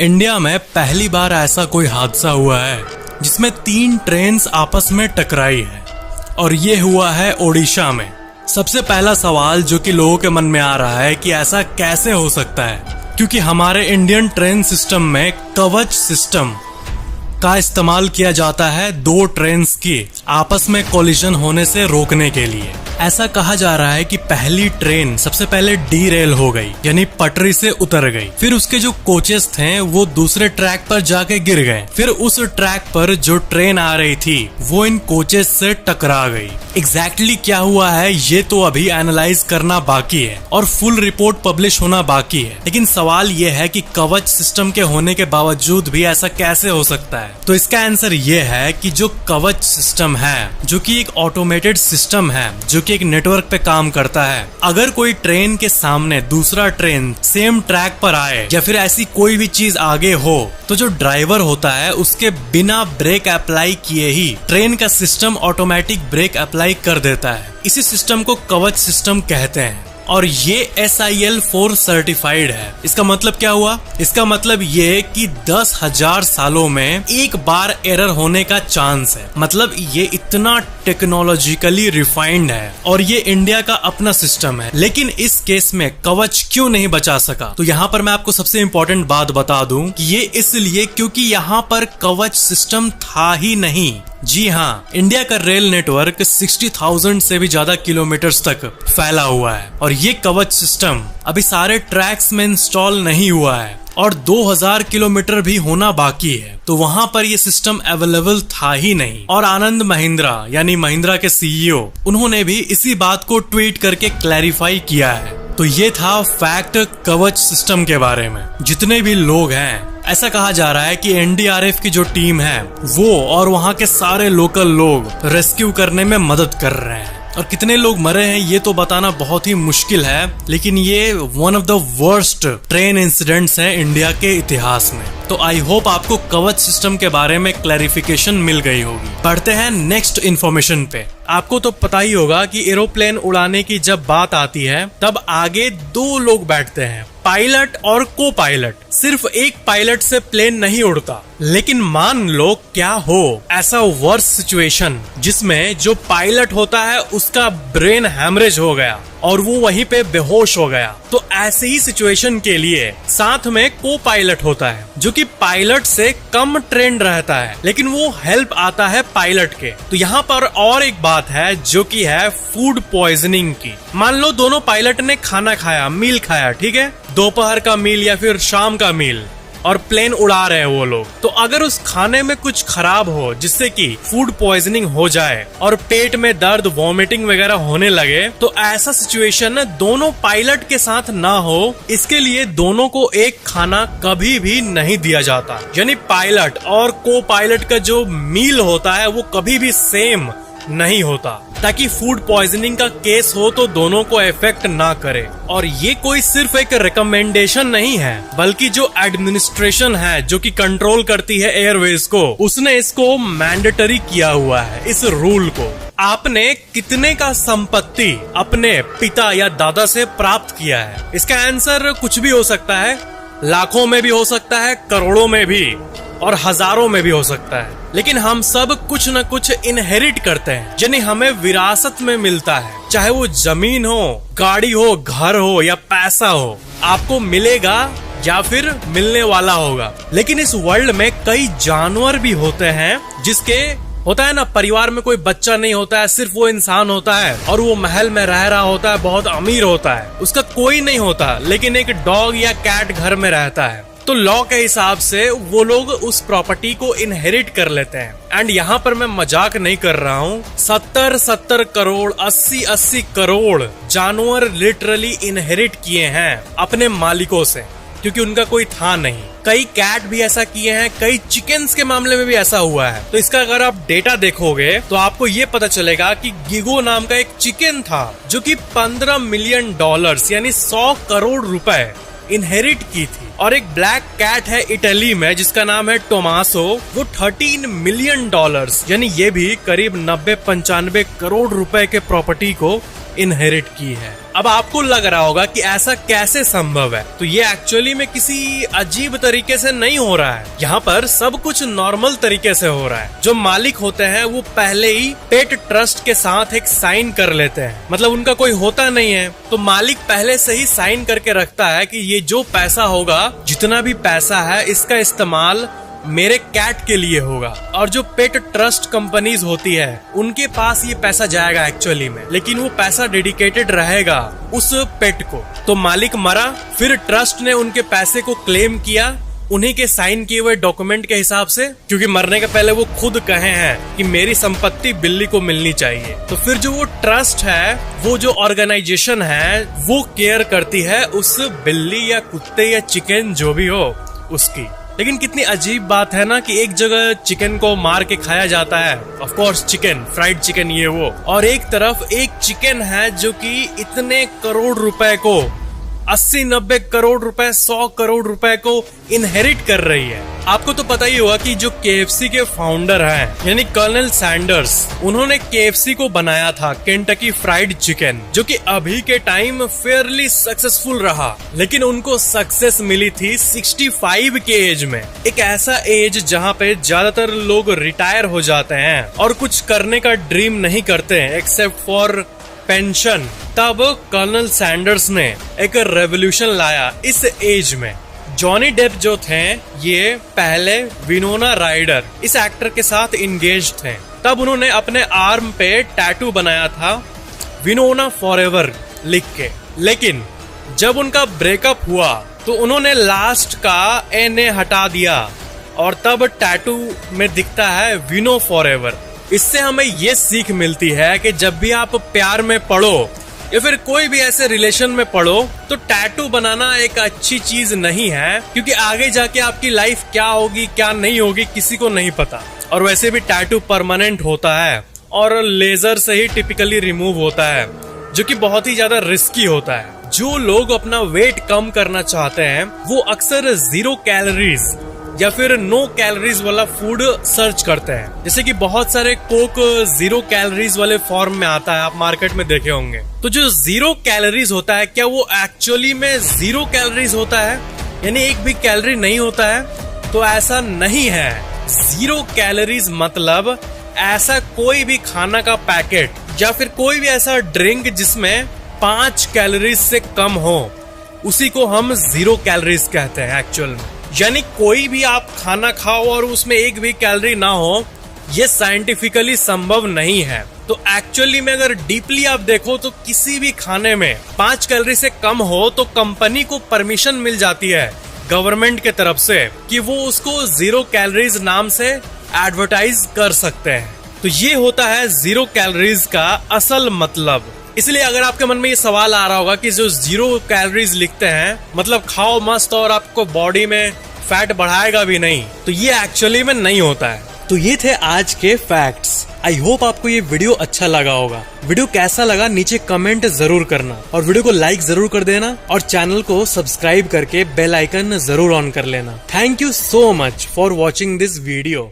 India में पहली बार ऐसा कोई हादसा हुआ है जिसमें 3 ट्रेन्स आपस में टकराई है और ये हुआ है ओडिशा में। सबसे पहला सवाल जो कि लोगों के मन में आ रहा है कि ऐसा कैसे हो सकता है, क्योंकि हमारे इंडियन ट्रेन सिस्टम में कवच सिस्टम का इस्तेमाल किया जाता है 2 ट्रेन्स की आपस में कोलिजन होने से रोकने के लिए। ऐसा कहा जा रहा है कि पहली ट्रेन सबसे पहले डीरेल हो गई, यानी पटरी से उतर गई। फिर उसके जो कोचेस थे वो दूसरे ट्रैक पर जाके गिर गए। फिर उस ट्रैक पर जो ट्रेन आ रही थी वो इन कोचेस से टकरा गई। एग्जैक्टली क्या हुआ है ये तो अभी एनालाइज करना बाकी है और फुल रिपोर्ट पब्लिश होना बाकी है। लेकिन सवाल ये है कि कवच सिस्टम के होने के बावजूद भी ऐसा कैसे हो सकता है। तो इसका आंसर ये है कि जो कवच सिस्टम है, जो कि एक ऑटोमेटेड सिस्टम है, जो कि एक नेटवर्क पे काम करता है। अगर कोई ट्रेन के सामने दूसरा ट्रेन सेम ट्रैक पर आए या फिर ऐसी कोई भी चीज आगे हो, तो जो ड्राइवर होता है उसके बिना ब्रेक अप्लाई किए ही ट्रेन का सिस्टम ऑटोमेटिक ब्रेक अप्लाई कर देता है। इसी सिस्टम को कवच सिस्टम कहते हैं और ये SIL 4 सर्टिफाइड है। इसका मतलब क्या हुआ? इसका मतलब ये कि 10,000 सालों में एक बार एरर होने का चांस है। मतलब ये इतना टेक्नोलॉजिकली रिफाइंड है और ये इंडिया का अपना सिस्टम है। लेकिन इस केस में कवच क्यों नहीं बचा सका? तो यहाँ पर मैं आपको सबसे इम्पोर्टेंट बात बता दूं कि ये इसलिए क्योंकि यहाँ पर कवच सिस्टम था ही नहीं। जी हाँ, इंडिया का रेल नेटवर्क 60,000 से भी ज्यादा किलोमीटर्स तक फैला हुआ है और ये कवच सिस्टम अभी सारे ट्रैक्स में इंस्टॉल नहीं हुआ है और 2000 किलोमीटर भी होना बाकी है। तो वहाँ पर ये सिस्टम अवेलेबल था ही नहीं। और आनंद महिंद्रा यानी महिंद्रा के CEO उन्होंने भी इसी बात को ट्वीट करके क्लैरिफाई किया है। तो ये था फैक्ट कवच सिस्टम के बारे में। जितने भी लोग हैं, ऐसा कहा जा रहा है कि NDRF की जो टीम है वो और वहाँ के सारे लोकल लोग रेस्क्यू करने में मदद कर रहे हैं। और कितने लोग मरे हैं ये तो बताना बहुत ही मुश्किल है, लेकिन ये one of the worst train incidents है इंडिया के इतिहास में। तो आई होप आपको कवच सिस्टम के बारे में क्लैरिफिकेशन मिल गई होगी। बढ़ते हैं नेक्स्ट इन्फॉर्मेशन पे। आपको तो पता ही होगा कि एरोप्लेन उड़ाने की जब बात आती है तब आगे 2 लोग बैठते हैं, पायलट और को पायलट। सिर्फ एक पायलट से प्लेन नहीं उड़ता। लेकिन मान लो क्या हो ऐसा वर्स्ट सिचुएशन जिसमें जो पायलट होता है उसका ब्रेन हैमरेज हो गया और वो वहीं पे बेहोश हो गया। तो ऐसे ही सिचुएशन के लिए साथ में को पायलट होता है जो कि पायलट से कम ट्रेंड रहता है, लेकिन वो हेल्प आता है पायलट के। तो यहाँ पर और एक बात है जो कि है फूड पॉइजनिंग की। मान लो दोनों पायलट ने खाना खाया, मील खाया, ठीक है, दोपहर का मील या फिर शाम का मील, और प्लेन उड़ा रहे हैं वो लोग। तो अगर उस खाने में कुछ खराब हो जिससे कि फूड पॉइजनिंग हो जाए और पेट में दर्द, वॉमिटिंग वगैरह होने लगे, तो ऐसा सिचुएशन दोनों पायलट के साथ ना हो, इसके लिए दोनों को एक खाना कभी भी नहीं दिया जाता। यानी पायलट और को पायलट का जो मील होता है वो कभी भी सेम नहीं होता, ताकि फूड पॉइजनिंग का केस हो तो दोनों को इफेक्ट ना करे। और ये कोई सिर्फ एक रिकमेंडेशन नहीं है, बल्कि जो एडमिनिस्ट्रेशन है जो कि कंट्रोल करती है एयरवेज को, उसने इसको मैंडेटरी किया हुआ है, इस रूल को। आपने कितने का संपत्ति अपने पिता या दादा से प्राप्त किया है? इसका आंसर कुछ भी हो सकता है, लाखों में भी हो सकता है, करोड़ों में भी और हजारों में भी हो सकता है। लेकिन हम सब कुछ न कुछ इनहेरिट करते हैं, यानी हमें विरासत में मिलता है। चाहे वो जमीन हो, गाड़ी हो, घर हो या पैसा हो, आपको मिलेगा या फिर मिलने वाला होगा। लेकिन इस वर्ल्ड में कई जानवर भी होते हैं जिसके होता है ना, परिवार में कोई बच्चा नहीं होता है, सिर्फ वो इंसान होता है और वो महल में रह रहा होता है, बहुत अमीर होता है, उसका कोई नहीं होता, लेकिन एक डॉग या कैट घर में रहता है। तो लॉ के हिसाब से वो लोग उस प्रॉपर्टी को इनहेरिट कर लेते हैं। एंड यहाँ पर मैं मजाक नहीं कर रहा हूँ, 70 करोड़ 80 करोड़ जानवर लिटरली इनहेरिट किए हैं अपने मालिकों से, क्योंकि उनका कोई था नहीं। कई कैट भी ऐसा किए हैं, कई चिकन्स के मामले में भी ऐसा हुआ है। तो इसका अगर आप डेटा देखोगे तो आपको ये पता चलेगा कि गिगो नाम का एक चिकन था जो कि $15 मिलियन यानी 100 करोड़ रुपए इनहेरिट की थी। और एक ब्लैक कैट है इटली में जिसका नाम है टोमासो, वो $13 मिलियन यानी ये भी करीब 90-95 करोड़ रुपए के प्रॉपर्टी को इनहेरिट की है। अब आपको लग रहा होगा कि ऐसा कैसे संभव है, तो ये एक्चुअली में किसी अजीब तरीके से नहीं हो रहा है। यहाँ पर सब कुछ नॉर्मल तरीके से हो रहा है। जो मालिक होते हैं वो पहले ही पेट ट्रस्ट के साथ एक साइन कर लेते हैं, मतलब उनका कोई होता नहीं है तो मालिक पहले से ही साइन करके रखता है कि ये जो पैसा होगा, जितना भी पैसा है, इसका इस्तेमाल मेरे कैट के लिए होगा। और जो पेट ट्रस्ट कंपनीज होती है उनके पास ये पैसा जाएगा एक्चुअली में, लेकिन वो पैसा डेडिकेटेड रहेगा उस पेट को। तो मालिक मरा, फिर ट्रस्ट ने उनके पैसे को क्लेम किया उन्हीं के साइन किए हुए डॉक्यूमेंट के हिसाब से, क्योंकि मरने के पहले वो खुद कहे हैं कि मेरी संपत्ति बिल्ली को मिलनी चाहिए। तो फिर जो वो ट्रस्ट है, वो जो ऑर्गेनाइजेशन है, वो केयर करती है उस बिल्ली या कुत्ते या चिकन जो भी हो उसकी। लेकिन कितनी अजीब बात है ना कि एक जगह चिकन को मार के खाया जाता है, of course chicken, fried chicken ये वो, और एक तरफ एक चिकन है जो कि इतने करोड़ रुपए को, 80-90 करोड़ रुपए, 100 करोड़ रुपए को इनहेरिट कर रही है। आपको तो पता ही होगा कि जो KFC के फाउंडर हैं, यानी कर्नल सैंडर्स, उन्होंने KFC को बनाया था, केंटकी फ्राइड चिकन, जो कि अभी के टाइम फेयरली सक्सेसफुल रहा। लेकिन उनको सक्सेस मिली थी 65 के एज में, एक ऐसा एज जहाँ पे ज्यादातर लोग रिटायर हो जाते हैं और कुछ करने का ड्रीम नहीं करते हैं एक्सेप्ट फॉर पेंशन। तब कर्नल सैंडर्स ने एक रेवोल्यूशन लाया इस एज में। जॉनी डेप जो थे, ये पहले विनोना राइडर इस एक्टर के साथ इंगेज थे। तब उन्होंने अपने आर्म पे टैटू बनाया था विनोना फॉरएवर लिख के। लेकिन जब उनका ब्रेकअप हुआ तो उन्होंने लास्ट का एन हटा दिया और तब टैटू में दिखता है विनो फॉरएवर। इससे हमें ये सीख मिलती है कि जब भी आप प्यार में पड़ो या फिर कोई भी ऐसे रिलेशन में पड़ो तो टैटू बनाना एक अच्छी चीज नहीं है, क्योंकि आगे जाके आपकी लाइफ क्या होगी क्या नहीं होगी किसी को नहीं पता। और वैसे भी टैटू परमानेंट होता है और लेजर से ही टिपिकली रिमूव होता है, जो कि बहुत ही ज्यादा रिस्की होता है। जो लोग अपना वेट कम करना चाहते हैं वो अक्सर 0 कैलोरीज या फिर नो कैलोरीज वाला फूड सर्च करते हैं। जैसे कि बहुत सारे कोक 0 कैलोरीज वाले फॉर्म में आता है, आप मार्केट में देखे होंगे। तो जो 0 कैलोरीज होता है, क्या वो एक्चुअली में 0 कैलोरीज होता है, यानी एक भी कैलोरी नहीं होता है? तो ऐसा नहीं है। 0 कैलोरीज मतलब ऐसा कोई भी खाना का पैकेट या फिर कोई भी ऐसा ड्रिंक जिसमें 5 कैलोरीज से कम हो, उसी को हम 0 कैलोरीज कहते हैं एक्चुअल में। यानी कोई भी आप खाना खाओ और उसमें एक भी कैलोरी ना हो, ये साइंटिफिकली संभव नहीं है। तो एक्चुअली में अगर डीपली आप देखो तो किसी भी खाने में 5 कैलोरी से कम हो तो कंपनी को परमिशन मिल जाती है गवर्नमेंट के तरफ से कि वो उसको 0 कैलोरीज नाम से एडवर्टाइज कर सकते हैं। तो ये होता है 0 कैलोरीज का असल मतलब। इसलिए अगर आपके मन में ये सवाल आ रहा होगा कि जो 0 कैलोरीज लिखते हैं मतलब खाओ मस्त और आपको बॉडी में फैट बढ़ाएगा भी नहीं, तो ये एक्चुअली में नहीं होता है। तो ये थे आज के फैक्ट्स। आई होप आपको ये वीडियो अच्छा लगा होगा। वीडियो कैसा लगा नीचे कमेंट जरूर करना और वीडियो को लाइक जरूर कर देना और चैनल को सब्सक्राइब करके बेल आइकन जरूर ऑन कर लेना। Thank you so much for watching this video.